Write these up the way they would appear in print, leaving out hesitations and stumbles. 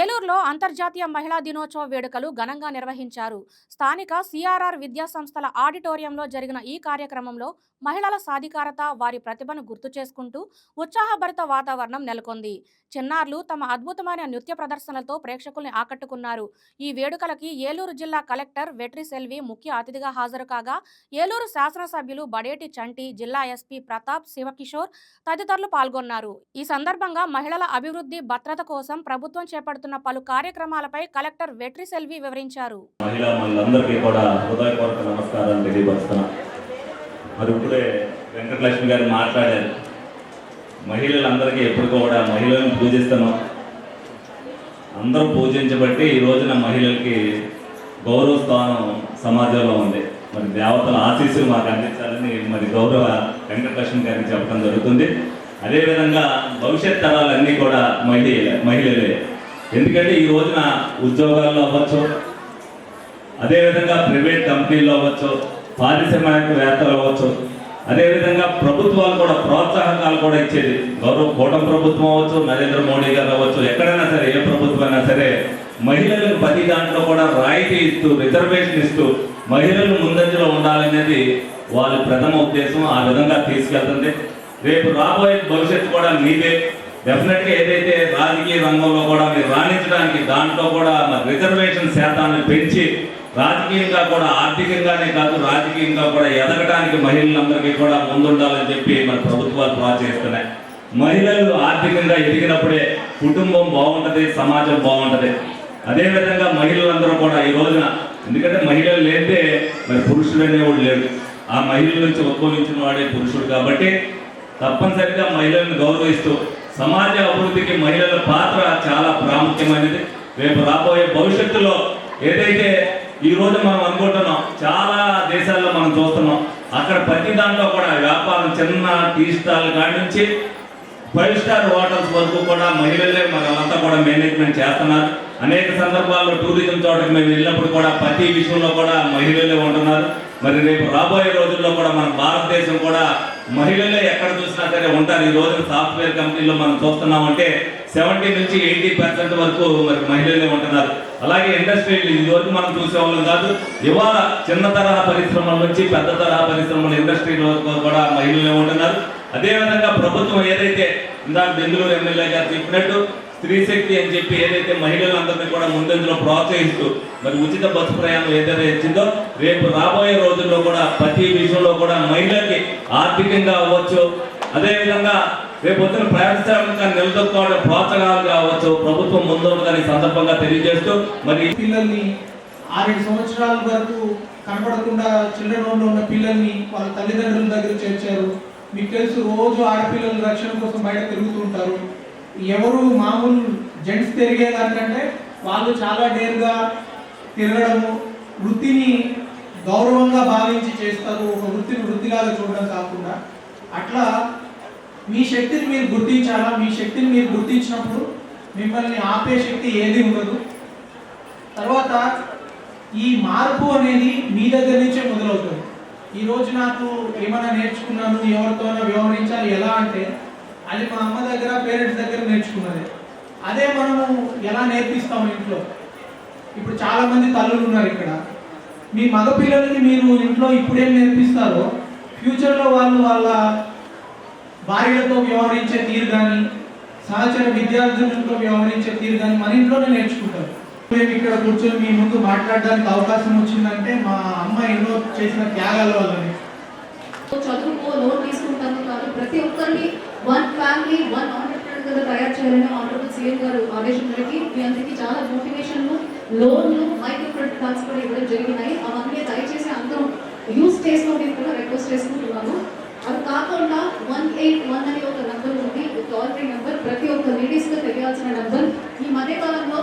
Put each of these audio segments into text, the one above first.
ఏలూరులో అంతర్జాతీయ మహిళా దినోత్సవ వేడుకలు ఘనంగా నిర్వహించారు. స్థానిక సిఆర్ఆర్ విద్యా సంస్థల ఆడిటోరియంలో జరిగిన ఈ కార్యక్రమంలో మహిళల సాధికారత, వారి ప్రతిభను గుర్తు చేసుకుంటూ ఉత్సాహభరిత వాతావరణం నెలకొంది. చిన్నారులు తమ అద్భుతమైన నృత్య ప్రదర్శనలతో ప్రేక్షకుల్ని ఆకట్టుకున్నారు. ఈ వేడుకలకి ఏలూరు జిల్లా కలెక్టర్ వెట్రి సెల్వి ముఖ్య అతిథిగా హాజరు కాగా, ఏలూరు శాసనసభ్యులు బడేటి చంటి, జిల్లా ఎస్పీ ప్రతాప్ శివకిషోర్ తదితరులు పాల్గొన్నారు. ఈ సందర్భంగా మహిళల అభివృద్ధి, భద్రత కోసం ప్రభుత్వం చేపడుతున్న పలు కార్యక్రమాలపై కలెక్టర్ వెట్రి సెల్వి వివరించారు. మరి ఇప్పుడే వెంకటలక్ష్మి గారు మాట్లాడారు. మహిళలందరికీ ఎప్పుడు కూడా మహిళలను పూజిస్తున్నాం. అందరూ పూజించబట్టి ఈ రోజున మహిళలకి గౌరవ స్థానం సమాజంలో ఉంది. మరి దేవతల ఆశీస్సులు మాకు అందించాలని మరి గౌరవ వెంకటలక్ష్మి గారికి చెప్పడం జరుగుతుంది. అదేవిధంగా భవిష్యత్ తరాలన్నీ కూడా మహిళలే. ఎందుకంటే ఈ రోజున ఉద్యోగాల్లో అవ్వచ్చు, అదేవిధంగా ప్రైవేట్ కంపెనీల్లో అవ్వచ్చు, పారిశ్రామికవేత్తలు అవ్వచ్చు, అదేవిధంగా ప్రభుత్వాలు కూడా ప్రోత్సాహకాలు కూడా ఇచ్చేది. గౌరవ కూటమి ప్రభుత్వం అవ్వచ్చు, నరేంద్ర మోడీ గారు అవ్వచ్చు, ఎక్కడైనా సరే ఏ ప్రభుత్వం అయినా సరే మహిళలకు ప్రతి దాంట్లో కూడా రాయితీ ఇస్తూ, రిజర్వేషన్ ఇస్తూ మహిళలు ముందంజలో ఉండాలనేది వాళ్ళ ప్రథమ ఉద్దేశం. ఆ విధంగా తీసుకెళ్తుంది. రేపు రాబోయే భవిష్యత్తు కూడా మీదే. డెఫినెట్గా ఏదైతే రాజకీయ రంగంలో కూడా మీరు రాణించడానికి దాంట్లో కూడా రిజర్వేషన్ శాతాన్ని పెంచి రాజకీయంగా కూడా, ఆర్థికంగానే కాదు రాజకీయంగా కూడా ఎదగడానికి మహిళలందరికీ కూడా ముందుండాలని చెప్పి మన ప్రభుత్వాలు ప్రోత్సహిస్తున్నాయి. మహిళలు ఆర్థికంగా ఎదిగినప్పుడే కుటుంబం బాగుంటుంది, సమాజం బాగుంటుంది. అదేవిధంగా మహిళలందరూ కూడా ఈ రోజున, ఎందుకంటే మహిళలు లేదే మరి పురుషుడు అనేవాడు లేడు. ఆ మహిళల నుంచి ఉద్భవించిన వాడే పురుషుడు. కాబట్టి తప్పనిసరిగా మహిళలను గౌరవిస్తూ సమాజ అభివృద్ధికి మహిళల పాత్ర చాలా ప్రాముఖ్యమైనది. రేపు రాబోయే భవిష్యత్తులో ఏదైతే ఈ రోజు మనం అనుకుంటున్నాం, చాలా దేశాల్లో మనం చూస్తున్నాం, అక్కడ ప్రతి దాంట్లో కూడా వ్యాపారం, చిన్న టీ స్టాల్ కాడి నుంచి 5 స్టార్ హోటల్స్ వరకు కూడా మహిళలే మనమంతా కూడా మేనేజ్మెంట్ చేస్తున్నారు. అనేక సందర్భాల్లో టూరిజం చోటకి మేము వెళ్ళినప్పుడు కూడా ప్రతి విషయంలో కూడా మహిళలే ఉంటున్నారు. మరి రేపు రాబోయే రోజుల్లో కూడా మన భారతదేశం కూడా మహిళలే ఎక్కడ చూసినా సరే ఉంటారు. ఈ రోజున సాఫ్ట్వేర్ కంపెనీలో మనం చూస్తున్నామంటే 70 నుంచి 80% వరకు మరి మహిళలే ఉంటున్నారు. అలాగే ఇండస్ట్రీలు ఇదివరకు మనం చూసేవాళ్ళం కాదు. ఇవాళ చిన్న తరహా పరిశ్రమల నుంచి పెద్ద తరహా పరిశ్రమల ఇండస్ట్రీల వరకు కూడా మహిళలే ఉంటున్నారు. అదేవిధంగా ప్రభుత్వం ఏదైతే ఇందాక బెంగళూరు ఎమ్మెల్యే గారు చెప్పినట్టు స్త్రీ శక్తి అని చెప్పి ఏదైతే మహిళలందరినీ కూడా ముందంజలో ప్రోత్సహిస్తూ మరి ఉచిత బస్సు ప్రయాణం ఏదైతే ఇచ్చిందో, రేపు రాబోయే రోజుల్లో కూడా ప్రతి విషయంలో కూడా మహిళలకి ఆర్థికంగా అవ్వచ్చు, అదేవిధంగా రేపు వచ్చిన పారిశ్రామికంగా నిలదొక్కుకోవడం ప్రోత్సాహాలుగా అవ్వచ్చు, ప్రభుత్వం ముందుంటుందని సందర్భంగా తెలియజేస్తూ మరి పిల్లల్ని 6 సంవత్సరాల వరకు కనపడకుండా చిల్డ్రన్ హోమ్లో ఉన్న పిల్లల్ని వాళ్ళ తల్లిదండ్రుల దగ్గర చేర్చారు. మీకు తెలుసు, రోజు ఆడపిల్లల రక్షణ కోసం బయట తిరుగుతూ ఉంటారు. ఎవరు మామూలు జెంట్స్ తిరిగేదానికంటే వాళ్ళు చాలా డేర్గా తిరగడము, వృత్తిని గౌరవంగా భావించి చేస్తారు. ఒక వృత్తిని వృత్తిలాగా చూడడం కాకుండా అట్లా మీ శక్తిని మీరు గుర్తించాలా. మీ శక్తిని మీరు గుర్తించినప్పుడు మిమ్మల్ని ఆపే శక్తి ఏది ఉండదు. తర్వాత ఈ మార్పు అనేది మీ దగ్గర నుంచే మొదలవుతుంది. ఈరోజు నాకు ఏమైనా నేర్చుకున్నాను, ఎవరితోనైనా వ్యవహరించాలి ఎలా అంటే అది మా అమ్మ దగ్గర, పేరెంట్స్ దగ్గర నేర్చుకున్నది. అదే మనము ఎలా నేర్పిస్తాము ఇంట్లో. ఇప్పుడు చాలామంది తల్లులు ఉన్నారు ఇక్కడ. మీ మగ పిల్లలకి మీరు ఇంట్లో ఇప్పుడేం నేర్పిస్తారో ఫ్యూచర్లో వాళ్ళు వాళ్ళ భార్యలతో వ్యవహరించే తీరు కానీ, సహచర విద్యార్థులతో వ్యవహరించే తీరు కానీ మన ఇంట్లోనే నేర్చుకుంటారు. మేము ఇక్కడ కూర్చొని మీ ముందు మాట్లాడడానికి అవకాశం వచ్చిందంటే మా అమ్మ ఎన్నో చేసిన త్యాగాల వల్లనే. చదువుకో, లోన్ తీసుకుంటాను కాదు, ప్రతి ఒక్కరిని వన్ ఫ్యామిలీ, వన్ ఆంటర్‌ప్రెన్యూర్ తయారు చేయాలని ఆనరబుల్ సీఎం గారు ఆదేశం మేరకి మీ అందరికీ చాలా మోటివేషన్లు, లోన్లు, మైక్రో క్రెడిట్ కార్డ్స్ కూడా ఇవ్వడం జరిగినాయి. అవన్నీ దయచేసి అందరూ యూజ్ చేసుకోండి కూడా రిక్వెస్ట్ చేసుకుంటున్నాను. అది కాకుండా 181 అనే ఒక నెంబర్ ఉంది, టోల్ ఫ్రీ నెంబర్, ప్రతి ఒక్క లేడీస్గా తెలియాల్సిన నెంబర్. ఈ మధ్యకాలంలో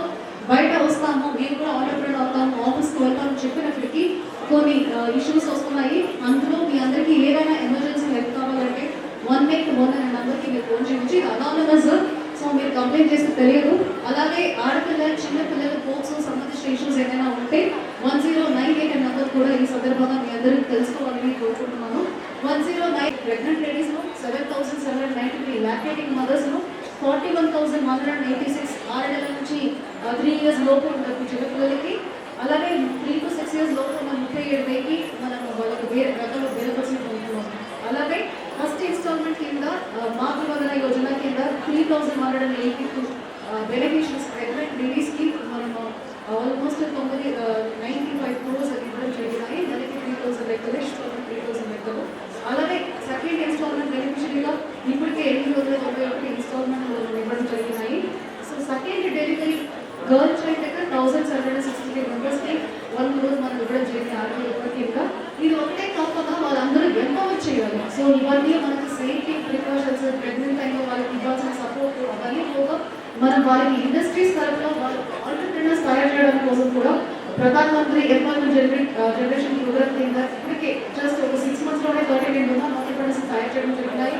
బయట వస్తాము, మేము కూడా ఆంటర్‌ప్రెన్యూర్ అవుతాము, ఆఫీస్కి వెళ్తాము చెప్పినప్పటికీ కొన్ని ఇష్యూస్ వస్తున్నాయి. అందులో మీ అందరికీ ఏదైనా ఎమర్జెన్సీ హెల్ప్ కావాలంటే 181 అనే నెంబర్కి మీరు ఫోన్ చేయవచ్చు. ఇది అనానమస్, సో మీరు కంప్లైంట్ చేస్తే తెలియదు. అలాగే ఆడపిల్లలు, చిన్నపిల్లలు, పోక్సో సంబంధించిన ఇష్యూస్ ఏదైనా ఉంటే 1098 అనే నెంబర్ కూడా ఈ సందర్భంగా మీ అందరికీ తెలుసుకోవాలని కోరుకుంటున్నాను. 109 ప్రెగ్నెంట్ లేడీస్లో 7,793, లాక్టేటింగ్ మదర్స్లో 41,186, 6 నెలల నుంచి 3 years లోపు ఉన్న చిన్నపిల్లలకి, అలాగే 3 to 6 years లోపు ఉన్న 37,000కి మనం వాళ్ళకి వేరే రకాల బెనిఫిట్స్ని పొందుతున్నాం. అలాగే ఫస్ట్ ఇన్స్టాల్మెంట్ కింద మాతృవందన యోజన కింద 3,182 బెనిఫిషియరీస్ ప్రెగ్నెంట్ లేడీస్కి మనం ఆల్మోస్ట్ 95 crores ఇవ్వడం జరిగినాయి. దానికి 3,000 లెక్కలు, ఇన్స్టాల్మెంట్ 3,000 లెక్కలు. అలాగే సెకండ్ ఇన్స్టాల్మెంట్ బెనిఫిషరీగా ఇప్పటికే 891 ఇన్స్టాల్మెంట్ ఇవ్వడం జరిగినాయి. So second delivery girl child దగ్గర 1,763 మెంబర్స్కి 1 crore మనం ఇవ్వడం జరిగింది ఆరోగ్య కింద. ఇది ఒకటే కాకుండా వాళ్ళందరూ ఎంపవర్ చేయాలి. సో ఇవన్నీ మనకి సేఫ్టీ ప్రికాషన్స్, ప్రెగ్నెంట్ టైంలో వాళ్ళకి ఇవ్వాల్సిన సపోర్ట్ అవన్నీ కూడా మనం వాళ్ళకి ఇండస్ట్రీస్ తరఫున వాళ్ళ ఆంటర్‌ప్రెన్యూర్స్ తయారు చేయడం కోసం కూడా Pradhan Mantri employment generation programme కింద ఇప్పటికే జస్ట్ ఒక 6 monthsలోనే 30 ఆంటర్‌ప్రెన్యూర్స్ తయారు చేయడం జరిగినాయి.